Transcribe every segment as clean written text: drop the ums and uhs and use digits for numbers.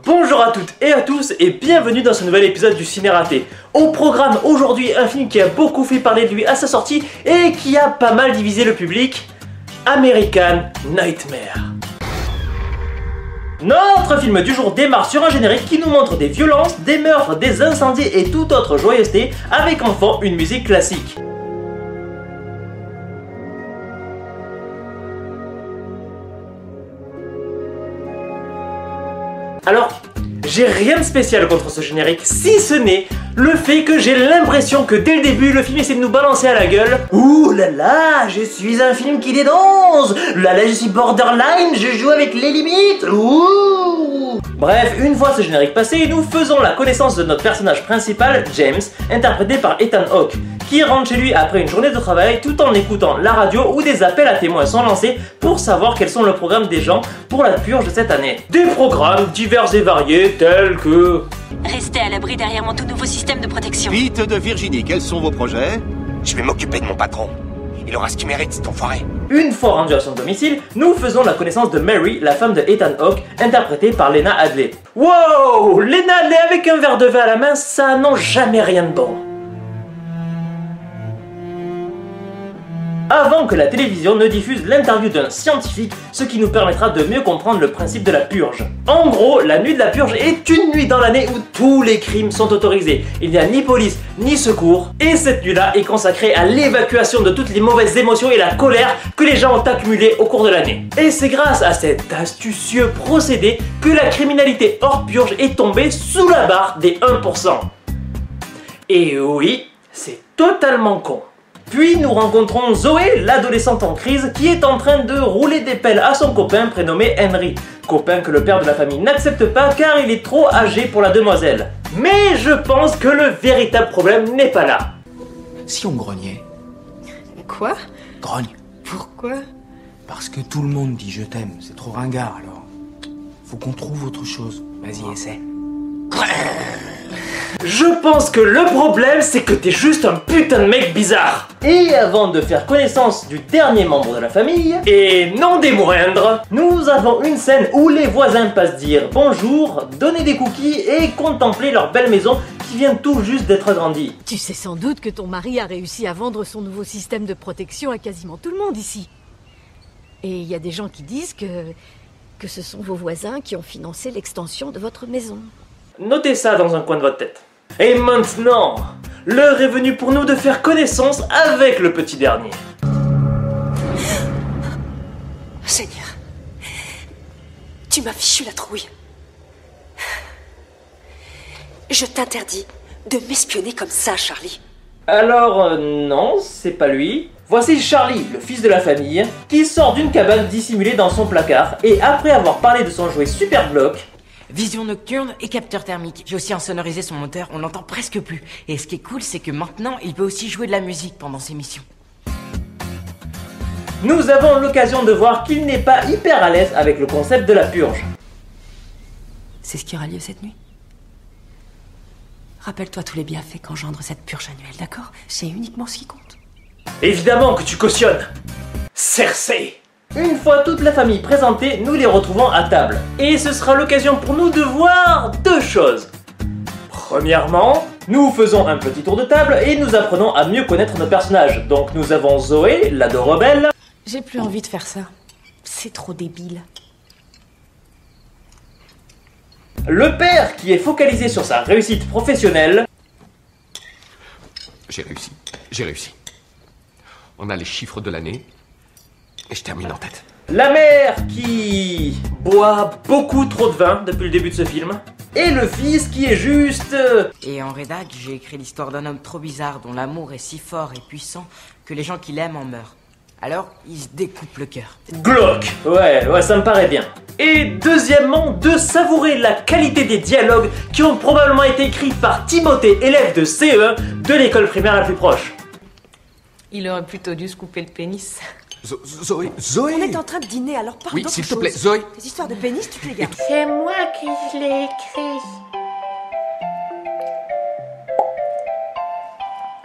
Bonjour à toutes et à tous et bienvenue dans ce nouvel épisode du Ciné Raté. Au programme aujourd'hui, un film qui a beaucoup fait parler de lui à sa sortie et qui a pas mal divisé le public, American Nightmare. Notre film du jour démarre sur un générique qui nous montre des violences, des meurtres, des incendies et toute autre joyeuseté avec en fond une musique classique. Alors, j'ai rien de spécial contre ce générique, si ce n'est le fait que j'ai l'impression que dès le début, le film essaie de nous balancer à la gueule. Ouh là là, je suis un film qui dénonce. Là là, je suis borderline, je joue avec les limites. Ouh. Bref, une fois ce générique passé, nous faisons la connaissance de notre personnage principal, James, interprété par Ethan Hawke, qui rentre chez lui après une journée de travail tout en écoutant la radio où des appels à témoins sont lancés pour savoir quels sont le programme des gens pour la purge de cette année. Des programmes divers et variés tels que... Restez à l'abri derrière mon tout nouveau système de protection. Vite de Virginie, quels sont vos projets? Je vais m'occuper de mon patron. Il aura ce qu'il mérite, cet enfoiré. Une fois rendu à son domicile, nous faisons la connaissance de Mary, la femme de Ethan Hawke, interprétée par Lena Headey. Wow, Lena Headey avec un verre de vin à la main, ça n'annonce jamais rien de bon. Avant que la télévision ne diffuse l'interview d'un scientifique, ce qui nous permettra de mieux comprendre le principe de la purge. En gros, la nuit de la purge est une nuit dans l'année où tous les crimes sont autorisés. Il n'y a ni police, ni secours, et cette nuit-là est consacrée à l'évacuation de toutes les mauvaises émotions et la colère que les gens ont accumulées au cours de l'année. Et c'est grâce à cet astucieux procédé que la criminalité hors purge est tombée sous la barre des 1%. Et oui, c'est totalement con. Puis nous rencontrons Zoé, l'adolescente en crise, qui est en train de rouler des pelles à son copain prénommé Henry. Copain que le père de la famille n'accepte pas car il est trop âgé pour la demoiselle. Mais je pense que le véritable problème n'est pas là. Si on grognait? Quoi? Grogne. Pourquoi? Parce que tout le monde dit je t'aime, c'est trop ringard alors. Faut qu'on trouve autre chose. Vas-y, essaie. Je pense que le problème, c'est que t'es juste un putain de mec bizarre. Et avant de faire connaissance du dernier membre de la famille, et non des moindres, nous avons une scène où les voisins passent dire bonjour, donner des cookies et contempler leur belle maison qui vient tout juste d'être agrandie. Tu sais sans doute que ton mari a réussi à vendre son nouveau système de protection à quasiment tout le monde ici. Et il y a des gens qui disent que ce sont vos voisins qui ont financé l'extension de votre maison. Notez ça dans un coin de votre tête. Et maintenant, l'heure est venue pour nous de faire connaissance avec le petit dernier. Seigneur, tu m'as fichu la trouille. Je t'interdis de m'espionner comme ça, Charlie. Alors, non, c'est pas lui. Voici Charlie, le fils de la famille, qui sort d'une cabane dissimulée dans son placard et après avoir parlé de son jouet Super Block, vision nocturne et capteur thermique. J'ai aussi insonorisé son moteur, on l'entend presque plus. Et ce qui est cool, c'est que maintenant, il peut aussi jouer de la musique pendant ses missions. nous avons l'occasion de voir qu'il n'est pas hyper à l'aise avec le concept de la purge. C'est ce qui aura lieu cette nuit. Rappelle-toi tous les bienfaits qu'engendre cette purge annuelle, d'accord? C'est uniquement ce qui compte. Évidemment que tu cautionnes, Cersei. Une fois toute la famille présentée, nous les retrouvons à table. Et ce sera l'occasion pour nous de voir deux choses. Premièrement, nous faisons un petit tour de table et nous apprenons à mieux connaître nos personnages. Donc nous avons Zoé, l'ado rebelle. J'ai plus envie de faire ça. C'est trop débile. Le père qui est focalisé sur sa réussite professionnelle. J'ai réussi. On a les chiffres de l'année. Et je termine en tête. La mère qui boit beaucoup trop de vin depuis le début de ce film. Et le fils qui est juste... Et en rédac, j'ai écrit l'histoire d'un homme trop bizarre dont l'amour est si fort et puissant que les gens qui l'aiment en meurent. Alors, il se découpe le cœur. Glauque. Ouais, ça me paraît bien. Et deuxièmement, de savourer la qualité des dialogues qui ont probablement été écrits par Timothée, élève de CE1 de l'école primaire la plus proche. Il aurait plutôt dû se couper le pénis. Zoé. On est en train de dîner, alors parle Oui, d'autre s'il te chose. plaît, Zoé. Ces histoires de pénis, tu te les gardes. C'est moi qui l'ai écrit.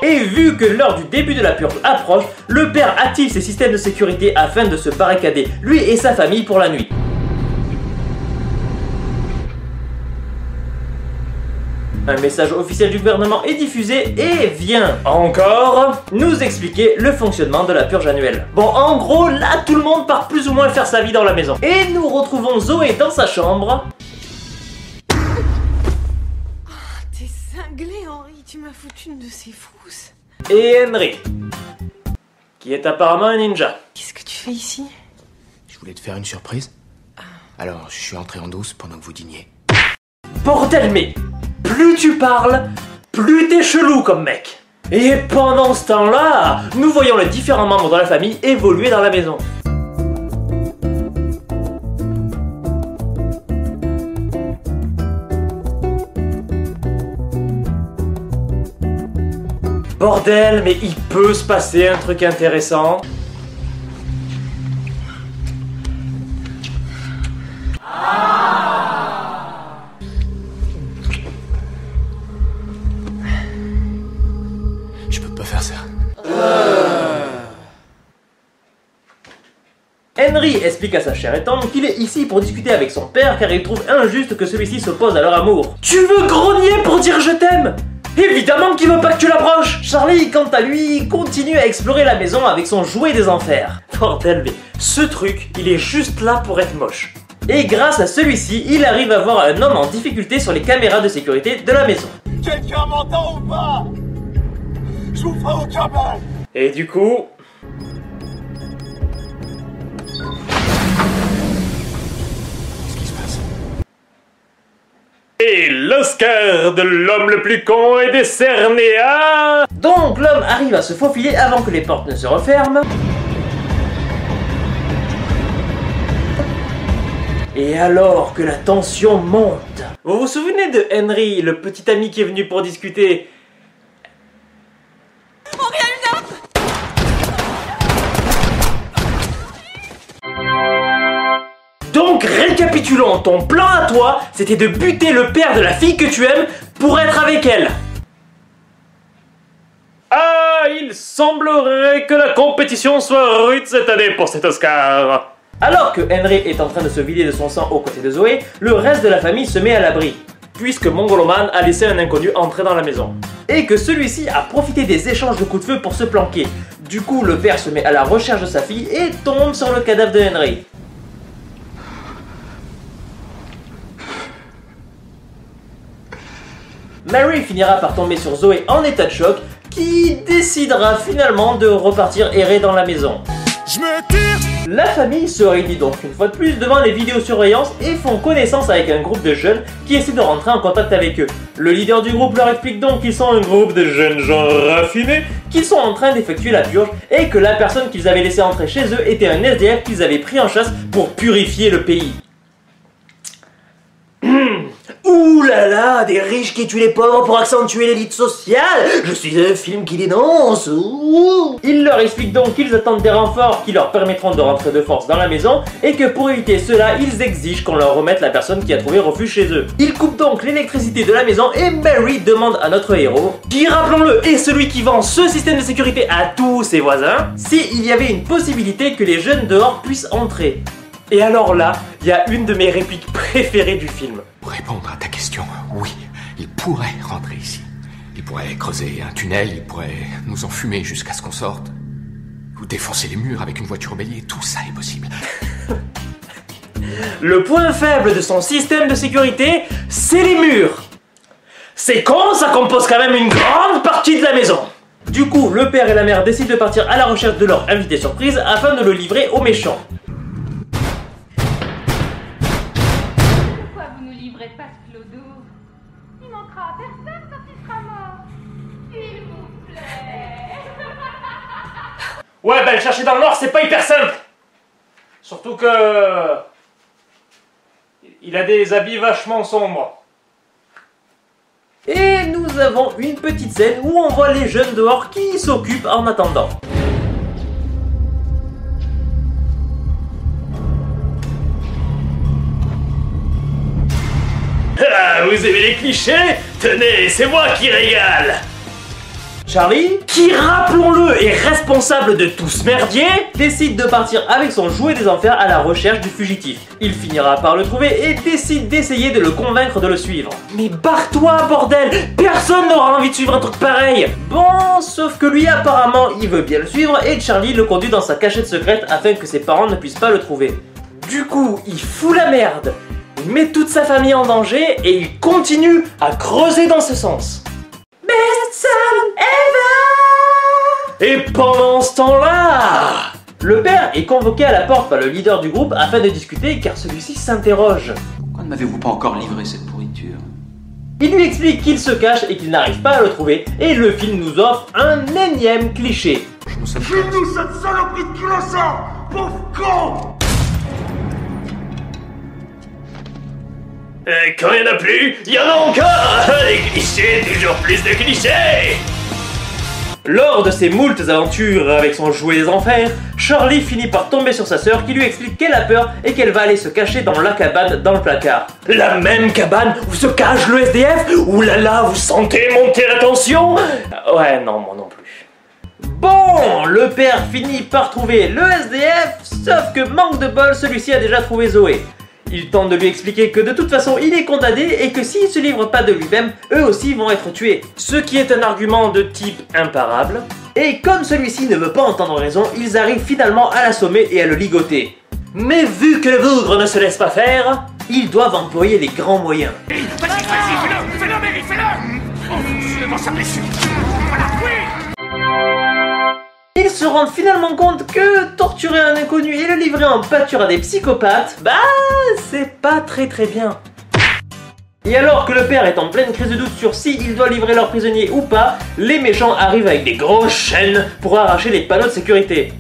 Et vu que l'heure du début de la purge approche, le père active ses systèmes de sécurité afin de se barricader, lui et sa famille, pour la nuit. Un message officiel du gouvernement est diffusé et vient encore nous expliquer le fonctionnement de la purge annuelle. Bon, en gros, là, tout le monde part plus ou moins faire sa vie dans la maison. Et nous retrouvons Zoé dans sa chambre. T'es cinglé, Henri, tu m'as foutu une de ces frousses. Et Henry, qui est apparemment un ninja. Qu'est-ce que tu fais ici? Je voulais te faire une surprise. Alors, je suis entré en douce pendant que vous dîniez. Bordel, mais plus tu parles, plus t'es chelou comme mec. Et pendant ce temps-là, nous voyons les différents membres de la famille évoluer dans la maison. Bordel, mais il peut se passer un truc intéressant. Je peux pas faire ça. Henry explique à sa chère et tendre qu'il est ici pour discuter avec son père car il trouve injuste que celui-ci s'oppose à leur amour. Tu veux grogner pour dire je t'aime? Évidemment qu'il veut pas que tu l'approches. Charlie, quant à lui, continue à explorer la maison avec son jouet des enfers. Bordel, mais ce truc, il est juste là pour être moche. Et grâce à celui-ci, il arrive à voir un homme en difficulté sur les caméras de sécurité de la maison. Quelqu'un m'entend ou pas? Je vous ferai aucun mal. Et du coup... Qu'est-ce qui se passe? Et l'Oscar de l'homme le plus con est décerné à... Donc l'homme arrive à se faufiler avant que les portes ne se referment. Et alors que la tension monte... Vous vous souvenez de Henry, le petit ami qui est venu pour discuter? Donc récapitulons, ton plan à toi, c'était de buter le père de la fille que tu aimes pour être avec elle. Ah, il semblerait que la compétition soit rude cette année pour cet Oscar. Alors que Henry est en train de se vider de son sang aux côtés de Zoé, le reste de la famille se met à l'abri, puisque Mongoloman a laissé un inconnu entrer dans la maison. Et que celui-ci a profité des échanges de coups de feu pour se planquer. Du coup, le père se met à la recherche de sa fille et tombe sur le cadavre de Henry. Mary finira par tomber sur Zoé en état de choc, qui décidera finalement de repartir errer dans la maison. Je me tire. La famille se réunit donc une fois de plus devant les vidéosurveillances et font connaissance avec un groupe de jeunes qui essaient de rentrer en contact avec eux. Le leader du groupe leur explique donc qu'ils sont un groupe de jeunes gens raffinés, qu'ils sont en train d'effectuer la purge et que la personne qu'ils avaient laissé entrer chez eux était un SDF qu'ils avaient pris en chasse pour purifier le pays. Ouh là là, des riches qui tuent les pauvres pour accentuer l'élite sociale. Je suis un film qui dénonce. Ouh. Il leur explique donc qu'ils attendent des renforts qui leur permettront de rentrer de force dans la maison et que pour éviter cela, ils exigent qu'on leur remette la personne qui a trouvé refuge chez eux. Ils coupent donc l'électricité de la maison et Mary demande à notre héros, qui rappelons-le est celui qui vend ce système de sécurité à tous ses voisins, s'il y avait une possibilité que les jeunes dehors puissent entrer. Et alors là, il y a une de mes répliques préférées du film. Pour répondre à ta question, oui, il pourrait rentrer ici. Il pourrait creuser un tunnel, il pourrait nous enfumer jusqu'à ce qu'on sorte. Ou défoncer les murs avec une voiture bélier, tout ça est possible. Le point faible de son système de sécurité, c'est les murs. C'est con, ça compose quand même une grande partie de la maison. Du coup, le père et la mère décident de partir à la recherche de leur invité surprise afin de le livrer aux méchants. Pas ce clodo. Il manquera à personne quand il sera mort. S'il vous plaît. Ouais, bah le chercher dans le noir, c'est pas hyper simple. Surtout que... il a des habits vachement sombres. Et nous avons une petite scène où on voit les jeunes dehors qui s'occupent en attendant. Ah, vous aimez les clichés? Tenez, c'est moi qui régale! Charlie, qui rappelons-le est responsable de tout ce merdier, décide de partir avec son jouet des enfers à la recherche du fugitif. Il finira par le trouver et décide d'essayer de le convaincre de le suivre. Mais barre-toi bordel, personne n'aura envie de suivre un truc pareil. Bon, sauf que lui apparemment il veut bien le suivre et Charlie le conduit dans sa cachette secrète afin que ses parents ne puissent pas le trouver. Du coup, il fout la merde, il met toute sa famille en danger et il continue à creuser dans ce sens. Best son ever! Et pendant ce temps-là, le père est convoqué à la porte par le leader du groupe afin de discuter car celui-ci s'interroge. Pourquoi ne m'avez-vous pas encore livré cette pourriture? Il lui explique qu'il se cache et qu'il n'arrive pas à le trouver et le film nous offre un énième cliché. File-nous cette saloperie de culassant, pauvre con! Quand il n'y en a plus, il y en a encore! Des clichés, toujours plus de clichés! Lors de ses moultes aventures avec son jouet des enfers, Charlie finit par tomber sur sa sœur qui lui explique qu'elle a peur et qu'elle va aller se cacher dans la cabane dans le placard. La même cabane où se cache le SDF? Ouh là là, vous sentez monter la tension? Ouais, non, moi non plus. Bon, le père finit par trouver le SDF, sauf que manque de bol, celui-ci a déjà trouvé Zoé. Il tente de lui expliquer que de toute façon il est condamné et que s'il se livre pas de lui-même, eux aussi vont être tués. Ce qui est un argument de type imparable. Et comme celui-ci ne veut pas entendre raison, ils arrivent finalement à l'assommer et à le ligoter. Mais vu que le bougre ne se laisse pas faire, ils doivent employer les grands moyens. Vas-y, fais-le, Mary, fais-le! Devant sa blessure. Voilà, oui! Ils se rendent finalement compte que torturer un inconnu et le livrer en pâture à des psychopathes, bah c'est pas très bien. Et alors que le père est en pleine crise de doute sur si il doit livrer leur prisonnier ou pas, les méchants arrivent avec des grosses chaînes pour arracher les panneaux de sécurité.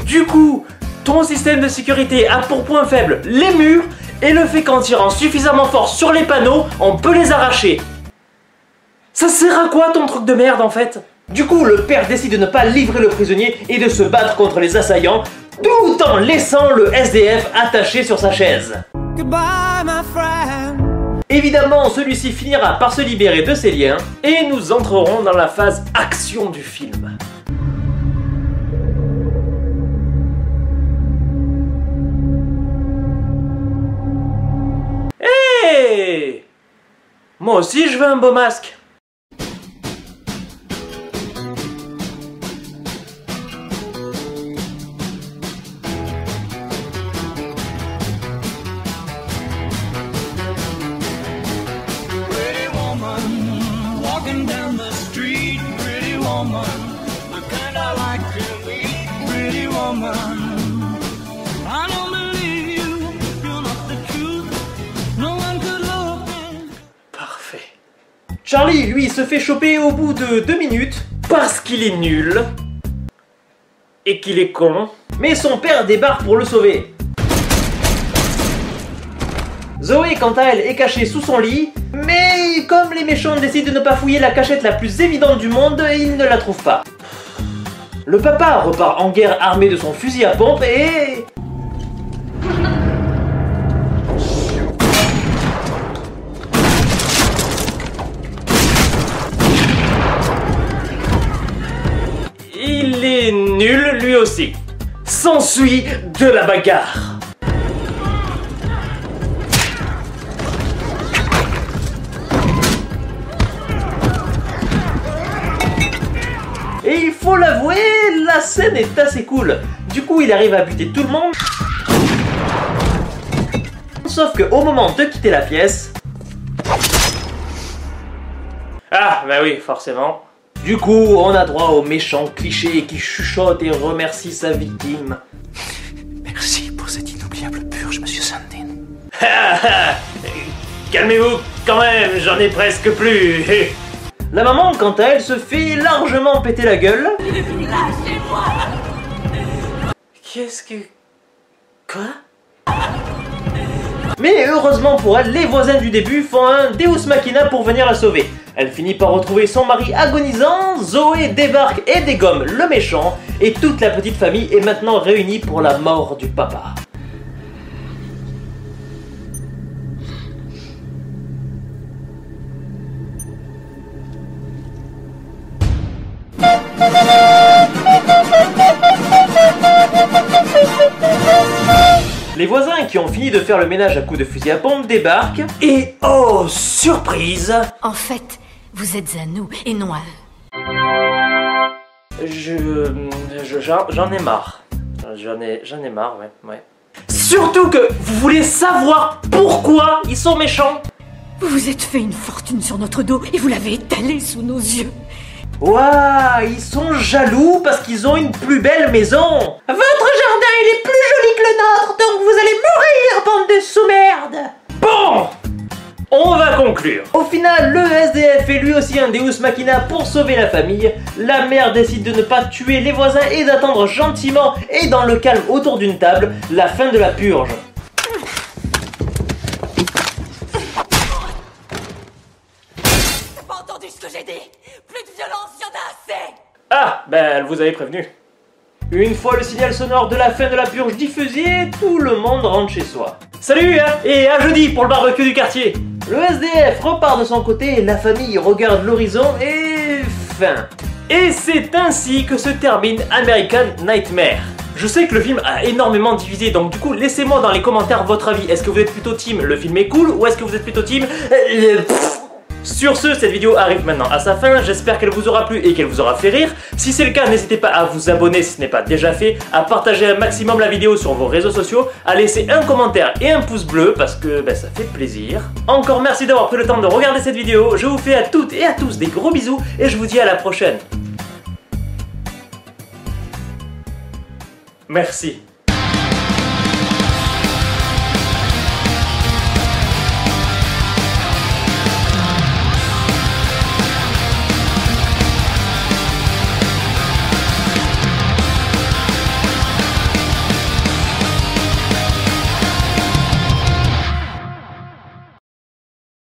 Du coup, ton système de sécurité a pour point faible les murs et le fait qu'en tirant suffisamment fort sur les panneaux, on peut les arracher. Ça sert à quoi ton truc de merde en fait? Du coup, le père décide de ne pas livrer le prisonnier et de se battre contre les assaillants, tout en laissant le SDF attaché sur sa chaise. Goodbye, my friend. Évidemment, celui-ci finira par se libérer de ses liens et nous entrerons dans la phase action du film. Hey! Moi aussi je veux un beau masque. Parfait. Charlie, lui, se fait choper au bout de 2 minutes parce qu'il est nul et qu'il est con, mais son père débarque pour le sauver. Zoé, quant à elle, est cachée sous son lit, mais comme les méchants décident de ne pas fouiller la cachette la plus évidente du monde, ils ne la trouvent pas. Le papa repart en guerre armé de son fusil à pompe et... il est nul lui aussi. S'ensuit de la bagarre. Et il faut l'avouer, la scène est assez cool. Du coup, il arrive à buter tout le monde. Sauf qu'au moment de quitter la pièce... Ah, bah oui, forcément. Du coup, on a droit au méchant cliché qui chuchote et remercie sa victime. Merci pour cette inoubliable purge, monsieur Sandin. Calmez-vous quand même, j'en ai presque plus. La maman, quant à elle, se fait largement péter la gueule. Lâchez-moi! Qu'est-ce que... Quoi? Mais heureusement pour elle, les voisins du début font un Deus Machina pour venir la sauver. Elle finit par retrouver son mari agonisant, Zoé débarque et dégomme le méchant, et toute la petite famille est maintenant réunie pour la mort du papa. Les voisins qui ont fini de faire le ménage à coups de fusil à pompe débarquent et oh, surprise! En fait, vous êtes à nous et non à eux. J'en ai marre. J'en ai marre, ouais. Surtout que vous voulez savoir pourquoi ils sont méchants? Vous vous êtes fait une fortune sur notre dos et vous l'avez étalée sous nos yeux. Ouah, ils sont jaloux parce qu'ils ont une plus belle maison. Votre jardin, il est plus joli que le nôtre, donc vous allez mourir, bande de sous-merde. Bon, on va conclure. Au final, le SDF est lui aussi un Deus Machina pour sauver la famille. La mère décide de ne pas tuer les voisins et d'attendre gentiment et dans le calme autour d'une table la fin de la purge. T'as pas entendu ce que j'ai dit? Plus de violence, y'en a assez! Ah, ben elle vous avait prévenu. Une fois le signal sonore de la fin de la purge diffusé, tout le monde rentre chez soi. Salut hein, et à jeudi pour le barbecue du quartier. Le SDF repart de son côté, la famille regarde l'horizon et fin. Et c'est ainsi que se termine American Nightmare. Je sais que le film a énormément divisé, donc du coup laissez-moi dans les commentaires votre avis. Est-ce que vous êtes plutôt team le film est cool ou est-ce que vous êtes plutôt team Sur ce, cette vidéo arrive maintenant à sa fin, j'espère qu'elle vous aura plu et qu'elle vous aura fait rire. Si c'est le cas, n'hésitez pas à vous abonner si ce n'est pas déjà fait, à partager un maximum la vidéo sur vos réseaux sociaux, à laisser un commentaire et un pouce bleu parce que ça fait plaisir. Encore merci d'avoir pris le temps de regarder cette vidéo, je vous fais à toutes et à tous des gros bisous et je vous dis à la prochaine. Merci.